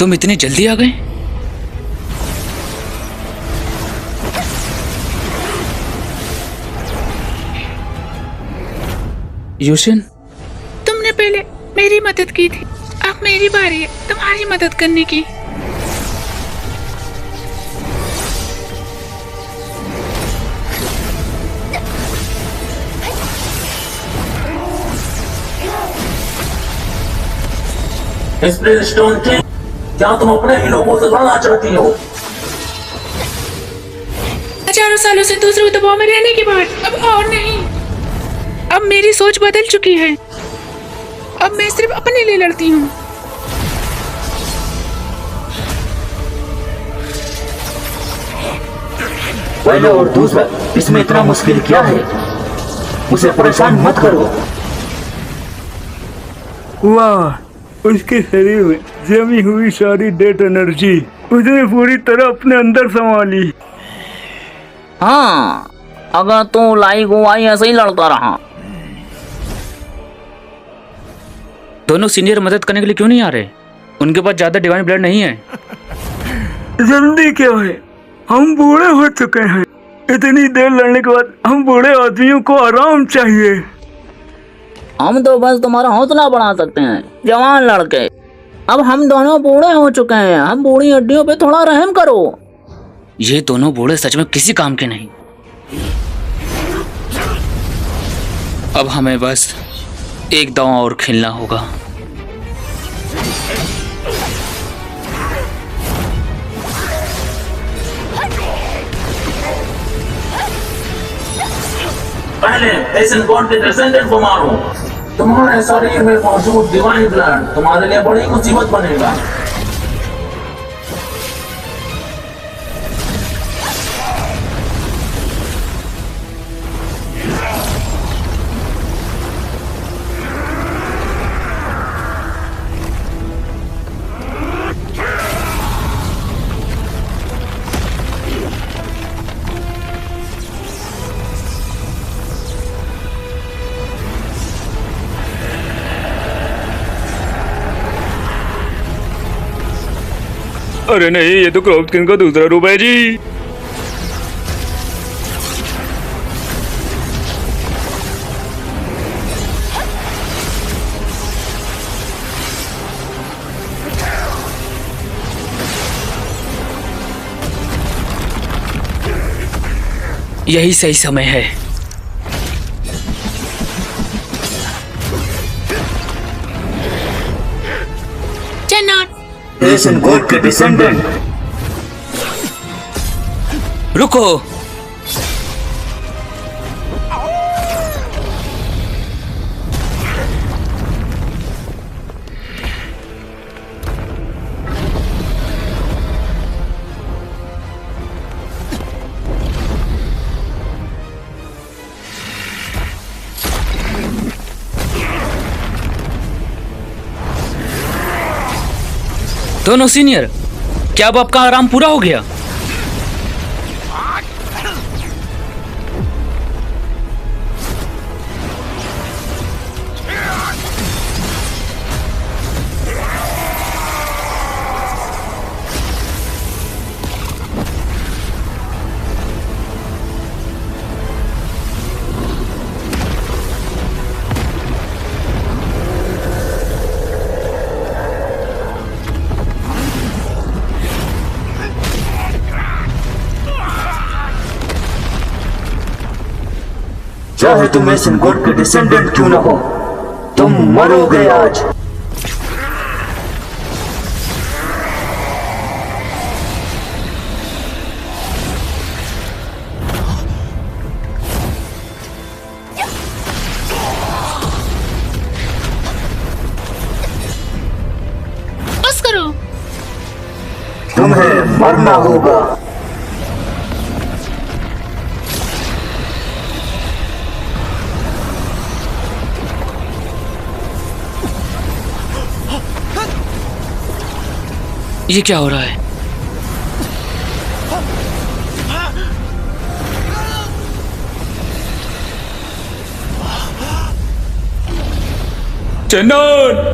तुम इतनी जल्दी आ गए? यूशिन, तुमने पहले मेरी मदद की थी, अब मेरी बारी है तुम्हारी मदद करने की। स्प्रिंग स्टोन किंग, क्या तुम अपने ही लोगों से लड़ना चाहती हो? हजारों सालों से दूसरे दबाव में रहने के बाद अब और नहीं। अब मेरी सोच बदल चुकी है। अब मैं सिर्फ अपने लिए लड़ती हूँ। पहले और दूसरा, इसमें इतना मुश्किल क्या है? उसे परेशान मत करो। वाह, उसके शरीर में जमी हुई सारी डेड एनर्जी उसने पूरी तरह अपने अंदर संभाली। हाँ, अगर तू लाई गुआई ऐसे ही लड़ता रहा। दोनों सीनियर मदद करने के लिए क्यों नहीं आ रहे? उनके पास ज्यादा डिवाइन ब्लड नहीं है। जल्दी क्या है, हम बूढ़े हो चुके हैं। इतनी देर लड़ने के बाद हम बूढ़े आदमियों को आराम चाहिए। हम तो बस तुम्हारा हौसला बढ़ा सकते हैं, जवान लड़के। अब हम दोनों बूढ़े हो चुके हैं, हम बूढ़ी हड्डियों पे थोड़ा रहम करो। ये दोनों बूढ़े सच में किसी काम के नहीं। अब हमें बस एक दांव और खेलना होगा। पहले एशियन गॉड के डिसेंडेंट को मारो। तुम्हारे शरीर में मौजूद डिवाइन ब्लड तुम्हारे लिए बड़ी मुसीबत बनेगा। अरे नहीं, ये तो क्राउड किंग का दूसरा रूप है जी। यही सही समय है। एशियन गॉड के डिसेंडेंट, रुको। दोनों सीनियर, क्या अब आपका आराम पूरा हो गया? चाहे तुम एशियन गॉड के डिसेंडेंट क्यों न हो, तुम मरोगे आज। बस करो। तुम्हें मरना होगा। ये क्या हो रहा है? चंदन,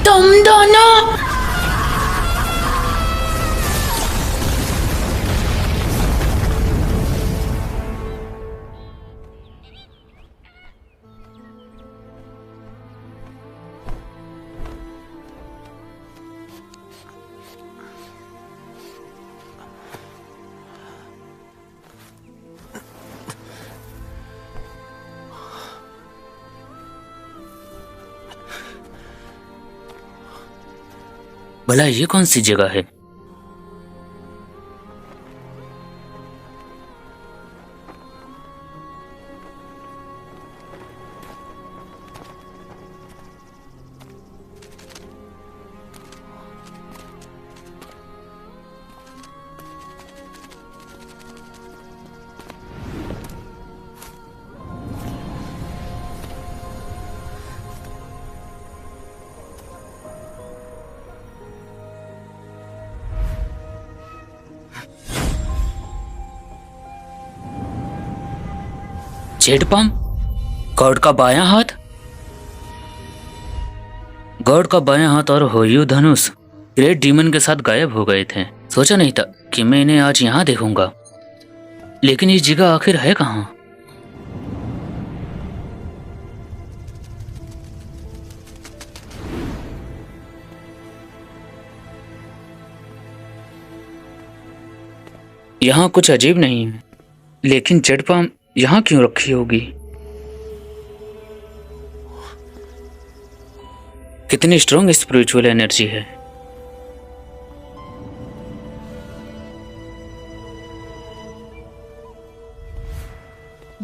तुम दोनों भला ये कौन सी जगह है? जेड पम्प, गॉड का बायां हाथ। गॉड का बायां हाथ और होयू धनुष ग्रेट डीमन के साथ गायब हो गए थे। सोचा नहीं था कि मैं इन्हें आज यहाँ देखूंगा, लेकिन ये जगह आखिर है कहाँ? यहाँ कुछ अजीब नहीं है, लेकिन जेड पम्प यहाँ क्यों रखी होगी? कितनी स्ट्रॉन्ग स्पिरिचुअल एनर्जी है।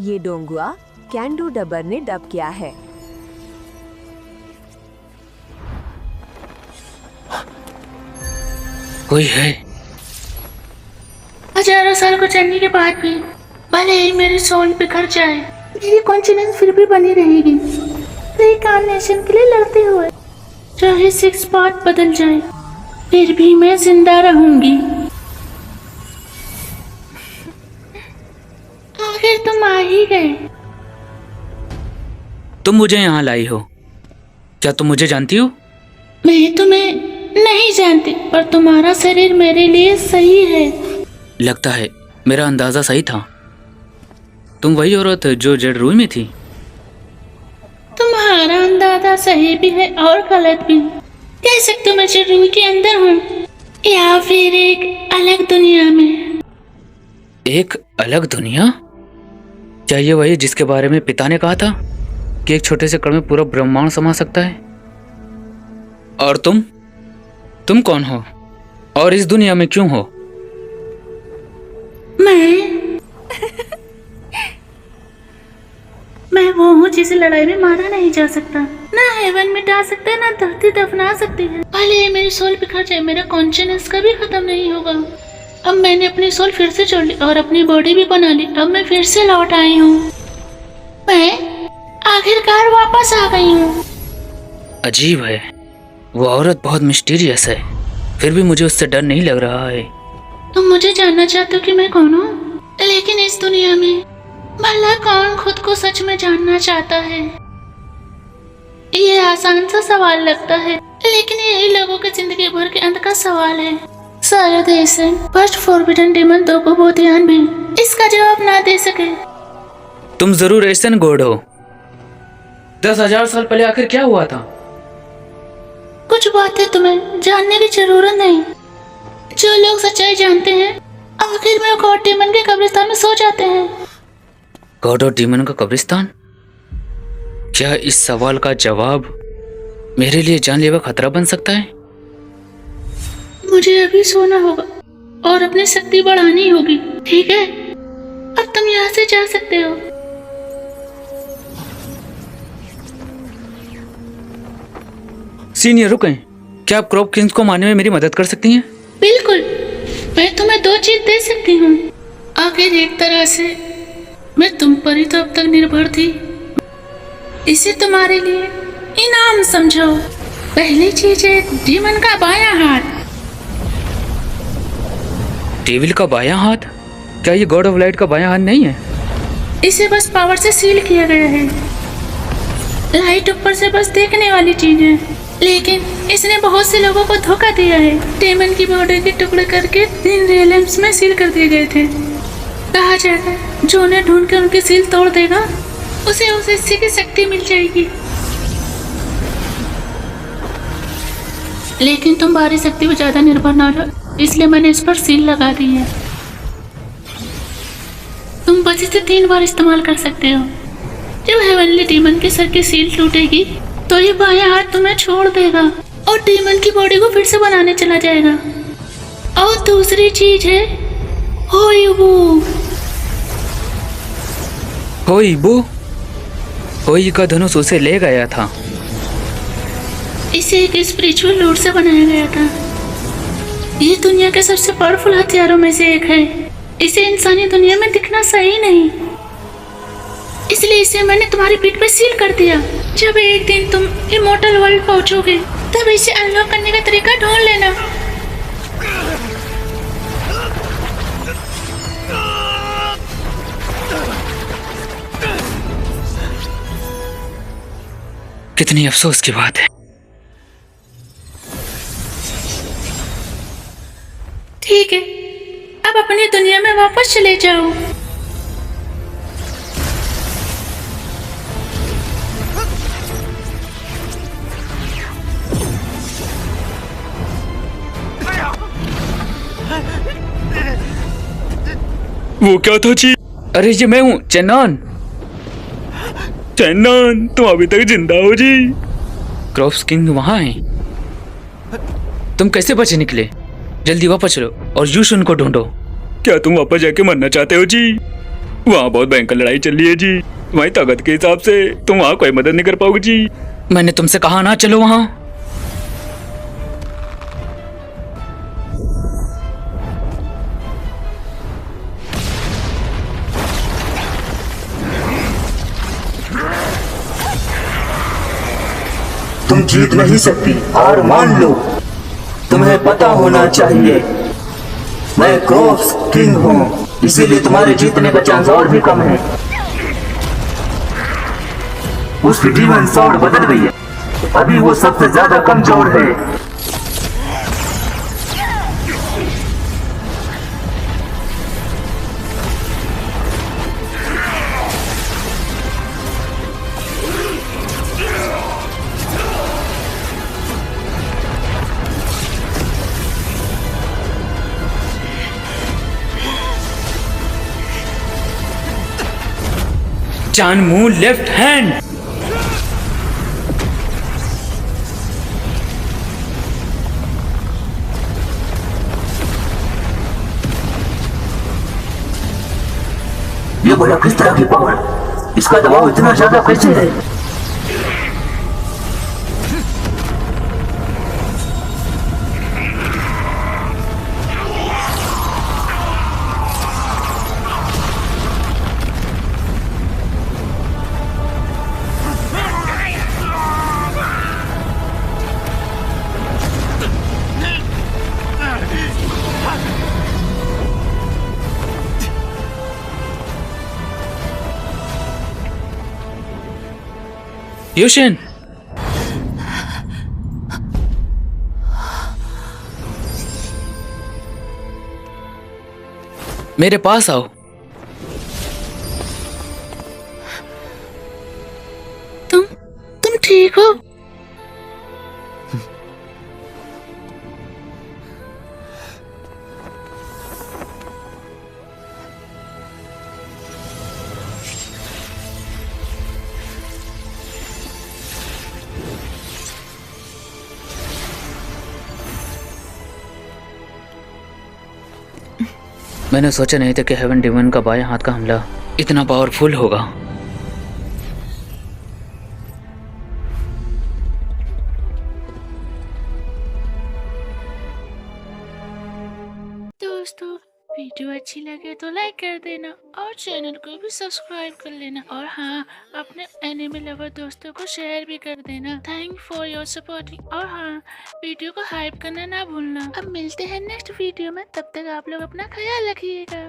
ये डोंगुआ कैंडू डबर ने डब किया है। कोई है? हजारों साल गुजरने के बाद भी भले ही मेरी सोल बिखर जाए, मेरी कॉन्शियस फिर भी बनी रहेगी। रिकार्नेशन के लिए लड़ते हुए चाहे 6 पार्ट बदल जाए, फिर भी मैं जिंदा रहूंगी। आखिर तुम आ ही गए। तुम मुझे यहाँ लाई हो, क्या तुम मुझे जानती हो? मैं तुम्हें नहीं जानती, पर तुम्हारा शरीर मेरे लिए सही है। लगता है मेरा अंदाजा सही था। तुम वही औरत जो जेड रूम में थी। तुम्हारा अंदाजा सही भी है और गलत भी। कह सकते हो मैं जेड रूम के अंदर हूँ, या फिर एक अलग दुनिया में। एक अलग दुनिया? क्या ये वही जिसके बारे में पिता ने कहा था कि एक छोटे से कण में पूरा ब्रह्मांड समा सकता है? और तुम कौन हो और इस दुनिया में क्यों हो? मैं वो हूँ जिसे लड़ाई में मारा नहीं जा सकता, ना हेवन मिटा सकते, ना धरती दफना सकती है। भले ही मेरी सोल बिखर जाए, मेरा कॉन्शियस कभी खत्म नहीं होगा। अब मैंने अपनी सोल फिर से जोड़ ली और अपनी बॉडी भी बना ली। अब मैं फिर से लौट आई हूँ। मैं आखिरकार वापस आ गई हूँ। अजीब है, वो औरत बहुत मिस्टीरियस है, फिर भी मुझे उससे डर नहीं लग रहा है। तुम मुझे जानना चाहते हो कि मैं कौन हूँ? लेकिन इस दुनिया में भला कौन खुद को सच में जानना चाहता है? ये आसान सा सवाल लगता है, लेकिन यही लोगों की जिंदगी भर के अंत का सवाल है। शायद ऐसे फर्स्ट फॉरबिडन डीमन 2 को बहुत ध्यान भी इसका जवाब ना दे सके। तुम जरूर एसन गॉड हो। 10,000 साल पहले आखिर क्या हुआ था? कुछ बातें तुम्हें जानने की जरूरत नहीं। जो लोग सच्चाई जानते हैं आखिर में गॉड डीमन के कब्रिस्तान में सो जाते हैं। गॉड और डीमन का कब्रिस्तान? क्या इस सवाल का जवाब मेरे लिए जानलेवा खतरा बन सकता है? मुझे अभी सोना होगा और अपनी शक्ति बढ़ानी होगी, ठीक है? अब तुम यहाँ से जा सकते हो। सीनियर रुकें, क्या आप क्रॉप किंग्स को मारने में मेरी मदद कर सकती हैं? बिल्कुल, मैं तुम्हें 2 चीज दे सकती हूँ। आखिर एक तरह से मैं तुम पर ही तो अब तक निर्भर थी, इसे तुम्हारे लिए इनाम समझो। पहली चीज है डीमन का बायां हाथ। डेविल का बायां हाथ? क्या ये गॉड ऑफ लाइट का बायां हाथ नहीं है? इसे बस पावर से सील किया गया है। लाइट ऊपर से बस देखने वाली चीज है, लेकिन इसने बहुत से लोगों को धोखा दिया है। डेमन की बॉडी के टुकड़े करके इन रेलम्स में सील कर दिए गए थे। कहा जाता है जो उन्हें ढूंढ के उनकी सील तोड़ देगा उसे उस हिस्से की शक्ति मिल जाएगी। लेकिन तुम बाहरी शक्ति पर ज्यादा निर्भर ना हो, इसलिए मैंने इस पर सील लगा दी है। तुम बस इसे 3 बार इस्तेमाल कर सकते हो। जब हेवनली डीमन के सर की सील टूटेगी तो ये बायां हाथ तुम्हें छोड़ देगा और डीमन की बॉडी को फिर से बनाने चला जाएगा। और दूसरी चीज है होइबू। होई का धनुष उसे ले गया था। इसे एक स्पिरिचुअल लूट से बनाया गया था। ये दुनिया के सबसे पावरफुल हथियारों में से एक है। इसे इंसानी दुनिया में दिखना सही नहीं, इसलिए इसे मैंने तुम्हारी पीठ पे सील कर दिया। जब एक दिन तुम इमोर्टल वर्ल्ड पहुंचोगे तब इसे अनलॉक करने का तरीका ढूंढ लेना। कितनी अफसोस की बात है। ठीक है, अब अपनी दुनिया में वापस चले जाओ। वो क्या था जी? अरे ये मैं हूँ, चेन्नन। चेन्नन, तुम अभी तक जिंदा हो जी? क्रॉप्स किंग वहाँ हैं। तुम कैसे बचे निकले? जल्दी वापस चलो और यूशन को ढूंढो। क्या तुम वापस जाके मरना चाहते हो जी? वहाँ बहुत भयंकर लड़ाई चल रही है जी। तुम्हारी ताकत के हिसाब से तुम वहाँ कोई मदद नहीं कर पाओगे जी। मैंने तुमसे कहा ना चलो वहाँ। तुम जीत नहीं सकती, हार मान लो। तुम्हें पता होना चाहिए मैं क्रॉप्स किंग हूँ, इसीलिए तुम्हारे जीतने का चांस और भी कम है। उसकी डीमन सॉर्ड बदल गई है, अभी वो सबसे ज्यादा कमजोर है। जानमू लेफ्ट हैंड। ये बोला किस तरह की पावर, इसका दबाव इतना ज्यादा कैसे है? यूशन, मेरे पास आओ। तुम ठीक हो? मैंने सोचा नहीं था कि हेवन डीमन का बाएं हाथ का हमला इतना पावरफुल होगा। दोस्तों, वीडियो अच्छी लगे तो लाइक कर देना और चैनल को भी सब्सक्राइब कर लेना। और हाँ, अपने एनिमे लवर दोस्तों को शेयर भी कर देना। Thank for your supporting. और हाँ, वीडियो को हाइप करना ना भूलना। अब मिलते हैं नेक्स्ट वीडियो में, तब तक आप लोग अपना ख्याल रखिएगा।